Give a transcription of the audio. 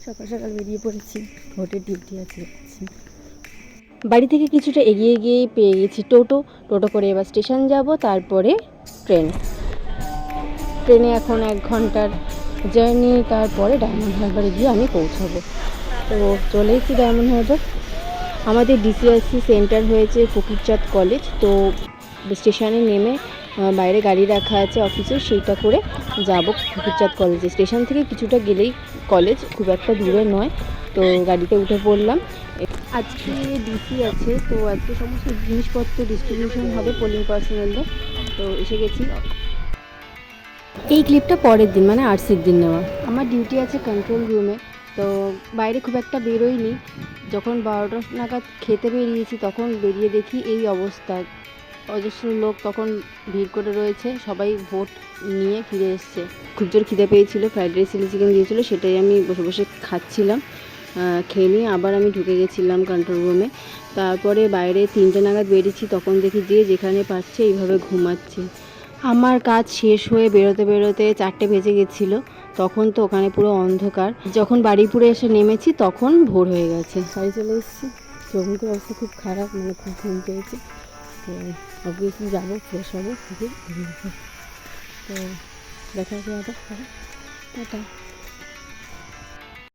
সকাল সকাল বেরিয়ে পড়েছি, ভোটের ডিউটি আছে। বাড়ি থেকে কিছুটা এগিয়ে গিয়েই পেয়ে গেছি টোটো করে এবার স্টেশন যাব, তারপরে ট্রেনে এখন 1 ঘন্টার জার্নি, তারপরে ডায়মন্ড হারবারে গিয়ে আমি পৌঁছাবো। তো চলে এসেছি ডায়মন্ড হারবার। আমাদের ডিসিআরসি সেন্টার হয়েছে ফকিরচাঁদ কলেজ। তো স্টেশনে নেমে বাইরে গাড়ি রাখা আছে অফিসের, সেইটা করে যাব ফকিরচাঁদ কলেজে। স্টেশন থেকে কিছুটা গেলেই কলেজ, খুব একটা দূরে নয়। তো গাড়িতে উঠে পড়লাম। আজকে ডিসি আছে, তো আজকে সমস্ত জিনিসপত্র ডিস্ট্রিবিউশন হবে পোলিং পার্সোনালদের। তো এসে গেছি। এই ক্লিপটা পরের দিন, মানে আরসির দিন নেওয়া। আমার ডিউটি আছে কন্ট্রোল রুমে, তো বাইরে খুব একটা বেরোইনি। যখন 12টা নাগাদ খেতে বেরিয়েছি, তখন বেরিয়ে দেখি এই অবস্থা। অজস্র লোক তখন ভিড় করে রয়েছে, সবাই ভোট নিয়ে ফিরে এসছে। খুব জোর খিদে পেয়েছিল, ফ্রাইড রাইস চিলি চিকেন দিয়েছিলো, সেটাই আমি বসে বসে খাচ্ছিলাম। খেয়ে নিয়ে আবার আমি ঢুকে গেছিলাম কন্ট্রোল রুমে। তারপরে বাইরে 3টে নাগাদ বেরিয়েছি, তখন দেখি যে যেখানে পাচ্ছে এইভাবে ঘুমাচ্ছে। আমার কাজ শেষ হয়ে বেরোতে বেরোতে 4টে বেজে গেছিলো। তখন তো ওখানে পুরো অন্ধকার। যখন বাড়িপুরে এসে নেমেছি তখন ভোর হয়ে গেছে। বাড়ি চলে এসেছি। চোখের অবস্থা খুব খারাপ, মানে খুব ঘুম পেয়েছে। তো অবভিয়াসলি যাবো, ফ্রেশ হবো, তো দেখা হবে আবার। টাটা।